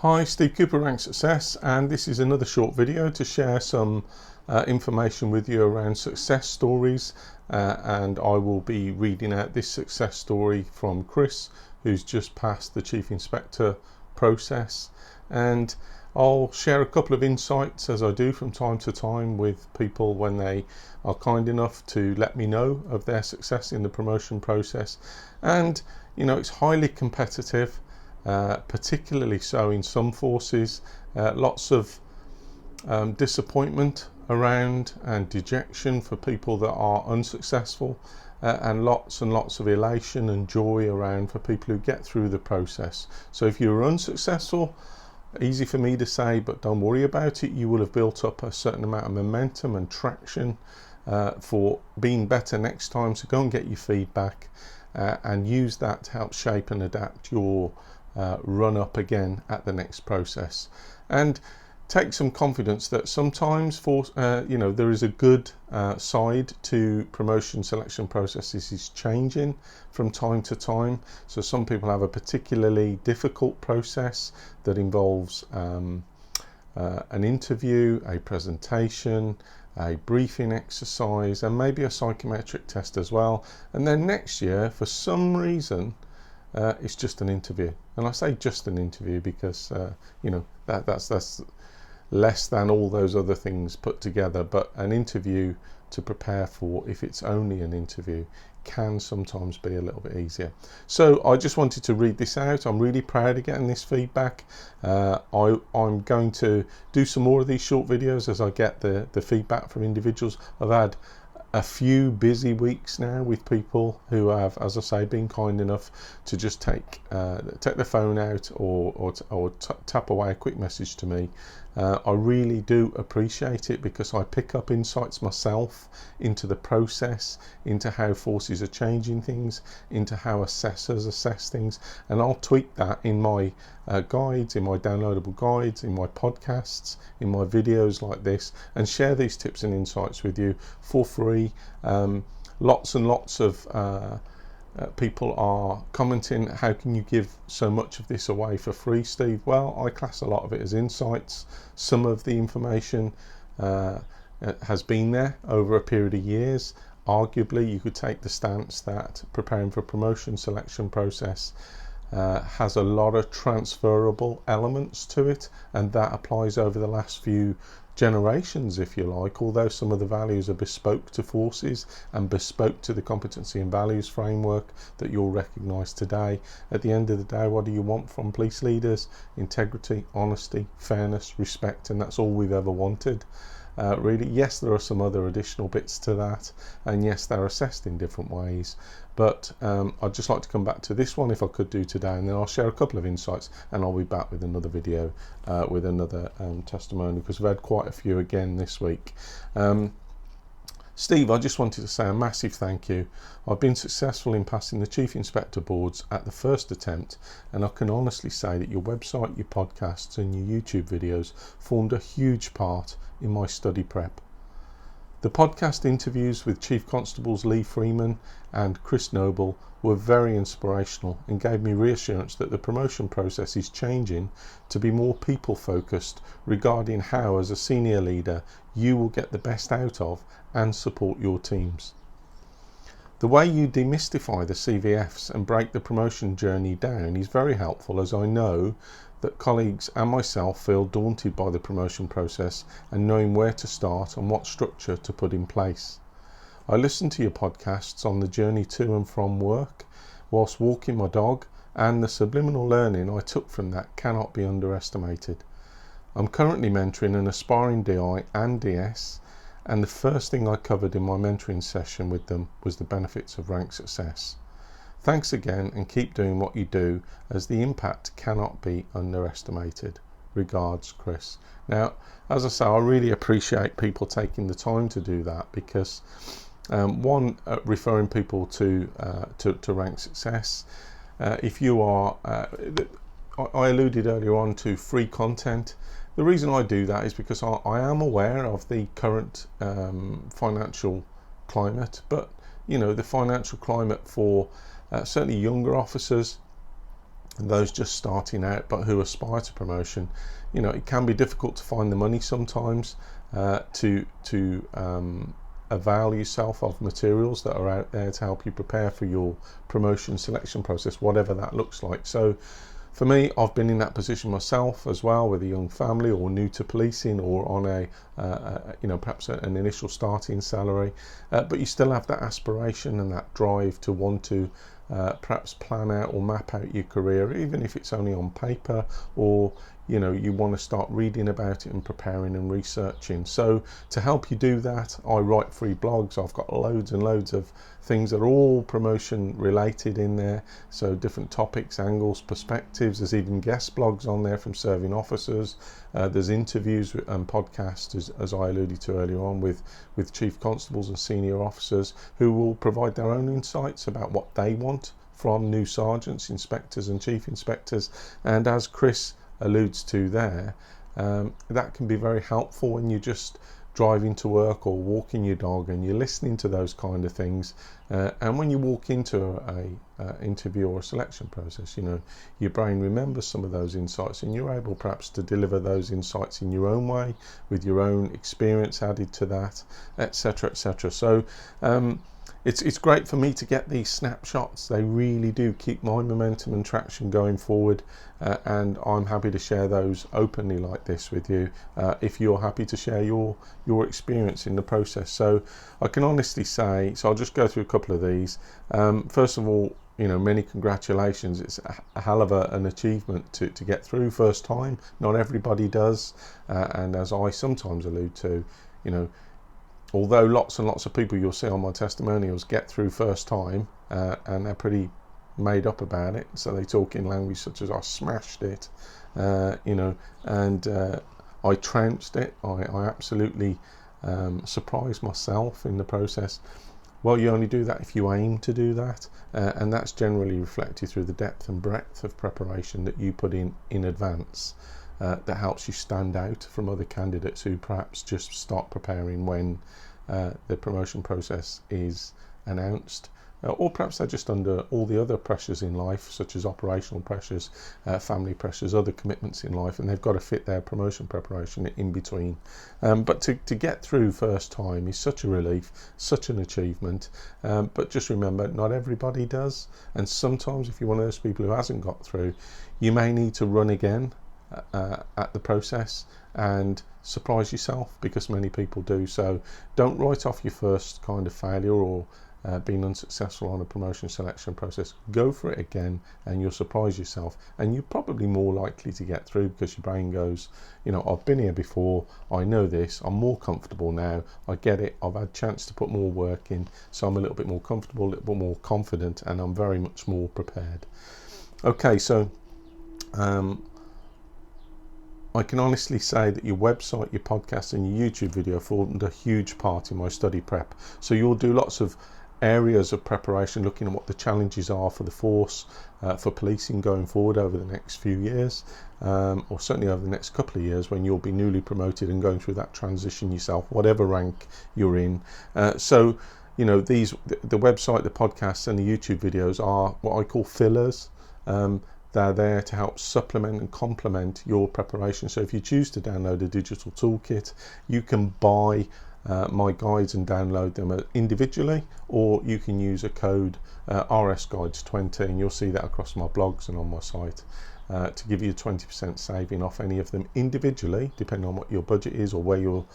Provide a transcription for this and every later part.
Hi, Steve Cooper, Rank Success, and this is another short video to share some information with you around success stories, and I will be reading out this success story from Chris, who's just passed the Chief Inspector process, and I'll share a couple of insights, as I do from time to time, with people when they are kind enough to let me know of their success in the promotion process. And you know, it's highly competitive. Particularly so in some forces, lots of disappointment around and dejection for people that are unsuccessful, and lots of elation and joy around for people who get through the process. So if you're unsuccessful, easy for me to say, but don't worry about it. You will have built up a certain amount of momentum and traction for being better next time. So go and get your feedback and use that to help shape and adapt your run up again at the next process, and take some confidence that sometimes there is a good side to promotion selection processes is changing from time to time. So some people have a particularly difficult process that involves an interview, a presentation, a briefing exercise, and maybe a psychometric test as well. And then next year, for some reason, it's just an interview. And I say just an interview because that's less than all those other things put together. But an interview to prepare for, if it's only an interview, can sometimes be a little bit easier. So I just wanted to read this out. I'm really proud of getting this feedback. I'm going to do some more of these short videos as I get the feedback from individuals. I've had a few busy weeks now with people who have, as I say, been kind enough to just take the phone out or tap away a quick message to me. I really do appreciate it, because I pick up insights myself into the process, into how forces are changing things, into how assessors assess things, and I'll tweak that in my guides, in my downloadable guides, in my podcasts, in my videos like this, and share these tips and insights with you for free. Lots and lots of people are commenting, how can you give so much of this away for free, Steve? Well, I class a lot of it as insights. Some of the information has been there over a period of years. Arguably, you could take the stance that preparing for a promotion selection process has a lot of transferable elements to it, and that applies over the last few generations, if you like, although some of the values are bespoke to forces and bespoke to the competency and values framework that you'll recognise today. At the end of the day, what do you want from police leaders? Integrity, honesty, fairness, respect, and that's all we've ever wanted. Really, yes, there are some other additional bits to that, and yes, they're assessed in different ways, but I'd just like to come back to this one if I could do today, and then I'll share a couple of insights, and I'll be back with another video with another testimony, because we've had quite a few again this week. Steve, I just wanted to say a massive thank you. I've been successful in passing the Chief Inspector boards at the first attempt, and I can honestly say that your website, your podcasts and your YouTube videos formed a huge part in my study prep. The podcast interviews with Chief Constables Lee Freeman and Chris Noble were very inspirational and gave me reassurance that the promotion process is changing to be more people focused regarding how, as a senior leader, you will get the best out of and support your teams. The way you demystify the CVFs and break the promotion journey down is very helpful, as I know that colleagues and myself feel daunted by the promotion process and knowing where to start and what structure to put in place. I listen to your podcasts on the journey to and from work whilst walking my dog, and the subliminal learning I took from that cannot be underestimated. I'm currently mentoring an aspiring DI and DS, and the first thing I covered in my mentoring session with them was the benefits of rank success. Thanks again, and keep doing what you do, as the impact cannot be underestimated. Regards, Chris. Now, as I say, I really appreciate people taking the time to do that, because referring people to rank success. If you are, I alluded earlier on to free content. The reason I do that is because I am aware of the current financial climate, but you know, the financial climate for certainly younger officers and those just starting out but who aspire to promotion, you know, it can be difficult to find the money sometimes to avail yourself of materials that are out there to help you prepare for your promotion selection process, whatever that looks like. So for me, I've been in that position myself as well, with a young family or new to policing or on a you know, perhaps an initial starting salary, but you still have that aspiration and that drive to want to perhaps plan out or map out your career, even if it's only on paper, or you know, you want to start reading about it and preparing and researching. So to help you do that, I write free blogs. I've got loads and loads of things that are all promotion related in there, so different topics, angles, perspectives. There's even guest blogs on there from serving officers. There's interviews and podcasts, as I alluded to earlier on, with chief constables and senior officers who will provide their own insights about what they want from new sergeants, inspectors and chief inspectors. And as Chris alludes to there, that can be very helpful when you're just driving to work or walking your dog and you're listening to those kind of things, and when you walk into a interview or a selection process, you know, your brain remembers some of those insights and you're able perhaps to deliver those insights in your own way with your own experience added to that, etc., etc. So it's great for me to get these snapshots. They really do keep my momentum and traction going forward, and I'm happy to share those openly like this with you if you're happy to share your experience in the process. So I can honestly say, so I'll just go through a couple of these. First of all, you know, many congratulations. It's a hell of an achievement to get through first time. Not everybody does, and as I sometimes allude to, you know, although lots and lots of people you'll see on my testimonials get through first time, and they're pretty made up about it, so they talk in language such as I smashed it, you know, and I trounced it, I absolutely surprised myself in the process. Well, you only do that if you aim to do that, and that's generally reflected through the depth and breadth of preparation that you put in advance. That helps you stand out from other candidates who perhaps just start preparing when the promotion process is announced, or perhaps they're just under all the other pressures in life, such as operational pressures, family pressures, other commitments in life, and they've got to fit their promotion preparation in between. But to get through first time is such a relief, such an achievement, but just remember, not everybody does, and sometimes if you're one of those people who hasn't got through, you may need to run again at the process and surprise yourself, because many people do. So don't write off your first kind of failure or being unsuccessful on a promotion selection process. Go for it again and you'll surprise yourself, and you're probably more likely to get through because your brain goes, you know, I've been here before, I know this, I'm more comfortable now, I get it, I've had a chance to put more work in, so I'm a little bit more comfortable, a little bit more confident, and I'm very much more prepared. Okay, so I can honestly say that your website, your podcast and your YouTube video formed a huge part in my study prep. So you'll do lots of areas of preparation, looking at what the challenges are for the force, for policing going forward over the next few years, or certainly over the next couple of years when you'll be newly promoted and going through that transition yourself, whatever rank you're in. So, you know, the website, the podcasts and the YouTube videos are what I call fillers. They're there to help supplement and complement your preparation. So if you choose to download a digital toolkit, you can buy my guides and download them individually, or you can use a code RSGuides20, and you'll see that across my blogs and on my site, to give you a 20% saving off any of them individually, depending on what your budget is or where your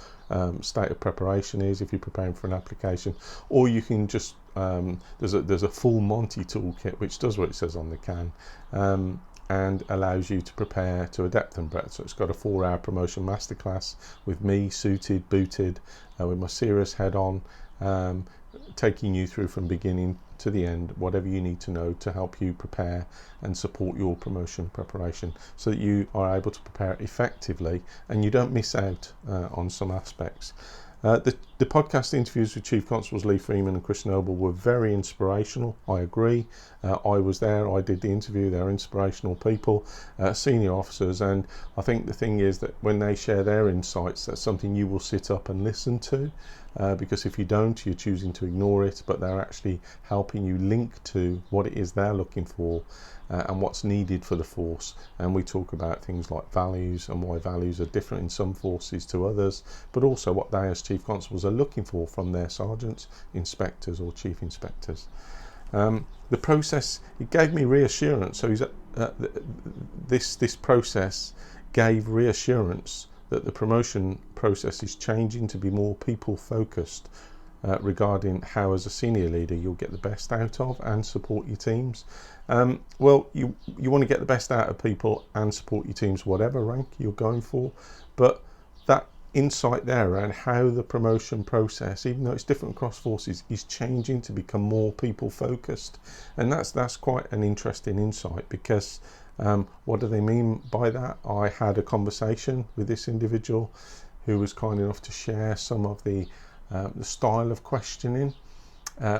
state of preparation is, if you're preparing for an application. Or you can just there's a full Monty toolkit which does what it says on the can, and allows you to prepare to a depth and breadth. So it's got a 4-hour promotion masterclass with me suited, booted, with my serious head on, taking you through from beginning to the end, whatever you need to know to help you prepare and support your promotion preparation, so that you are able to prepare effectively and you don't miss out on some aspects. The podcast interviews with Chief Constables Lee Freeman and Chris Noble were very inspirational. I agree. I was there, I did the interview. They're inspirational people, senior officers, and I think the thing is that when they share their insights, that's something you will sit up and listen to, because if you don't, you're choosing to ignore it, but they're actually helping you link to what it is they're looking for. and what's needed for the force. And we talk about things like values and why values are different in some forces to others, but also what they as chief constables are looking for from their sergeants, inspectors or chief inspectors. The process, it gave me reassurance. So this process gave reassurance that the promotion process is changing to be more people focused, regarding how as a senior leader you'll get the best out of and support your teams. Well, you want to get the best out of people and support your teams whatever rank you're going for, but that insight there around how the promotion process, even though it's different across forces, is changing to become more people focused. And that's quite an interesting insight, because what do they mean by that? I had a conversation with this individual who was kind enough to share some of the style of questioning,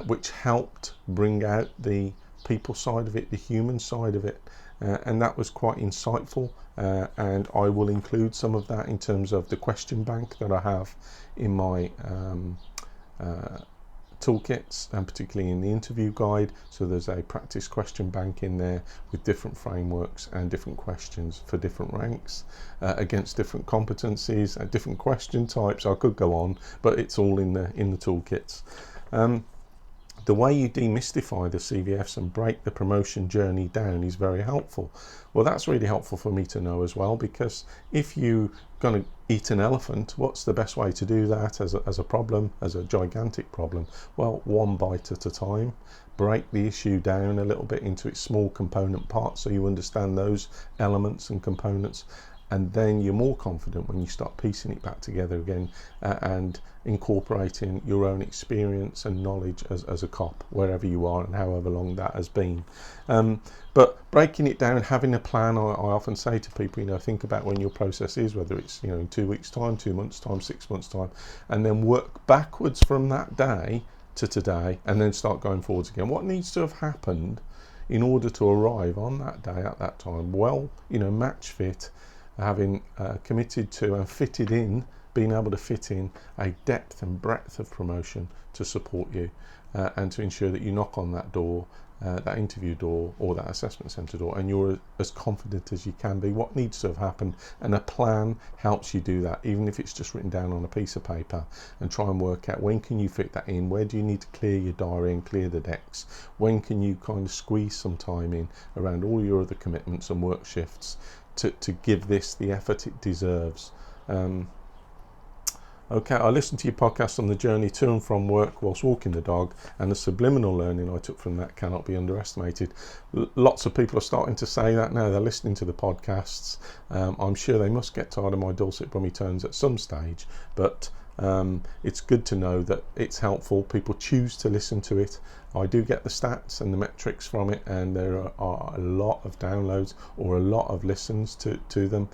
which helped bring out the people side of it, the human side of it, and that was quite insightful, and I will include some of that in terms of the question bank that I have in my toolkits, and particularly in the interview guide. So there's a practice question bank in there with different frameworks and different questions for different ranks, against different competencies and different question types. I could go on, but it's all in the toolkits. The way you demystify the CVFs and break the promotion journey down is very helpful. Well, that's really helpful for me to know as well, because if you're going to eat an elephant, what's the best way to do that as a problem, as a gigantic problem? Well, one bite at a time. Break the issue down a little bit into its small component parts so you understand those elements and components, and then you're more confident when you start piecing it back together again, and incorporating your own experience and knowledge as a cop, wherever you are and however long that has been. But breaking it down, having a plan, I often say to people, think about when your process is, whether it's in 2 weeks time, 2 months time, 6 months time, and then work backwards from that day to today, and then start going forwards again. What needs to have happened in order to arrive on that day at that time? Well, match fit, having committed to and fitted in, being able to fit in a depth and breadth of promotion to support you, and to ensure that you knock on that door, that interview door or that assessment centre door, and you're as confident as you can be. What needs to have happened, and a plan helps you do that, even if it's just written down on a piece of paper, and try and work out when can you fit that in, where do you need to clear your diary and clear the decks, when can you kind of squeeze some time in around all your other commitments and work shifts to give this the effort it deserves. Okay, I listened to your podcast on the journey to and from work whilst walking the dog, and the subliminal learning I took from that cannot be underestimated. Lots of people are starting to say that now. They're listening to the podcasts. I'm sure they must get tired of my dulcet brummy tones at some stage, but it's good to know that it's helpful. People choose to listen to it. I do get the stats and the metrics from it, and there are a lot of downloads or a lot of listens to them,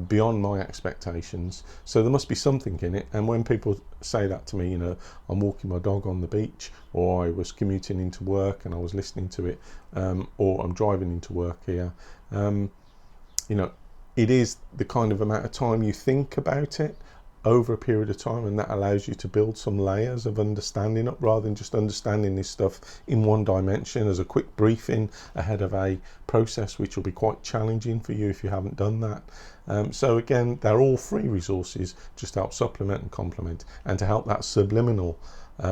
beyond my expectations. So there must be something in it. And when people say that to me, I'm walking my dog on the beach, or I was commuting into work and I was listening to it, or I'm driving into work here, it is the kind of amount of time you think about it over a period of time, and that allows you to build some layers of understanding up, rather than just understanding this stuff in one dimension as a quick briefing ahead of a process which will be quite challenging for you if you haven't done that. So again, they're all free resources just to help supplement and complement, and to help that subliminal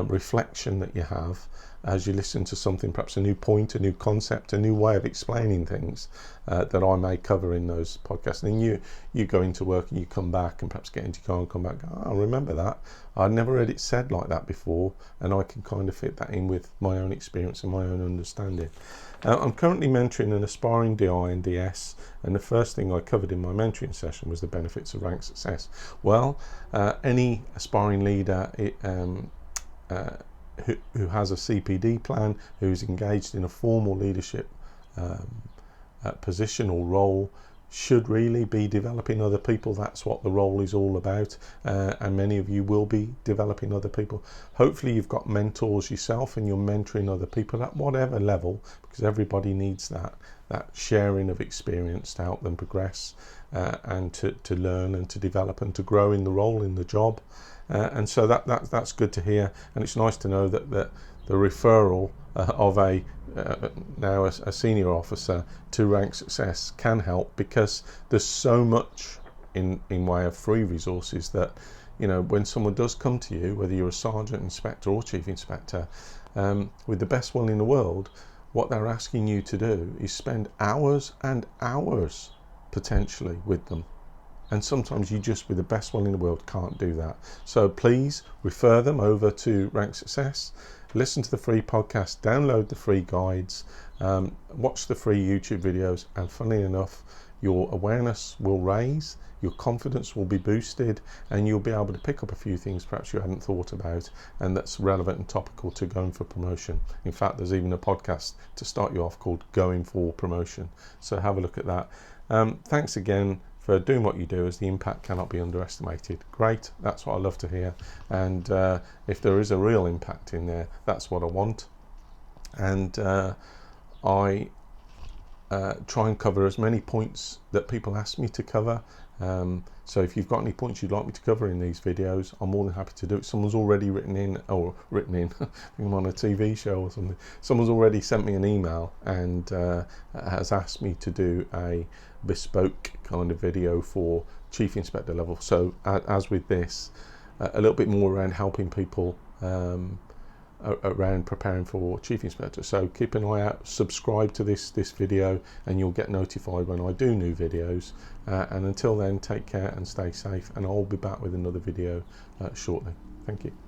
reflection that you have as you listen to something, perhaps a new point, a new concept, a new way of explaining things that I may cover in those podcasts. And then you go into work and you come back and perhaps get into your car and come back, I remember that. I'd never heard it said like that before, and I can kind of fit that in with my own experience and my own understanding. I'm currently mentoring an aspiring DI and DS, and the first thing I covered in my mentoring session was the benefits of rank success. Well, any aspiring leader who has a CPD plan, who's engaged in a formal leadership position or role, should really be developing other people. That's what the role is all about, and many of you will be developing other people. Hopefully you've got mentors yourself and you're mentoring other people at whatever level, because everybody needs that sharing of experience to help them progress, and to learn and to develop and to grow in the role, in the job. And so that's good to hear, and it's nice to know that the referral of now a senior officer to rank success can help, because there's so much in way of free resources that, when someone does come to you, whether you're a sergeant, inspector or chief inspector, with the best will in the world, what they're asking you to do is spend hours and hours potentially with them. And sometimes you just, with the best will in the world, can't do that. So please refer them over to Rank Success, listen to the free podcast, download the free guides, watch the free YouTube videos, and funnily enough, your awareness will raise, your confidence will be boosted, and you'll be able to pick up a few things perhaps you hadn't thought about, and that's relevant and topical to going for promotion. In fact, there's even a podcast to start you off called Going for Promotion. So have a look at that. Thanks again for doing what you do, as the impact cannot be underestimated. Great, that's what I love to hear. And if there is a real impact in there, that's what I want. And I try and cover as many points that people ask me to cover. So if you've got any points you'd like me to cover in these videos, I'm more than happy to do it. Someone's already written in, I'm on a TV show or something. Someone's already sent me an email and has asked me to do a bespoke kind of video for chief inspector level. So as with this, a little bit more around helping people around preparing for chief inspector. So keep an eye out, subscribe to this video, and you'll get notified when I do new videos. And until then, take care and stay safe, and I'll be back with another video shortly. Thank you.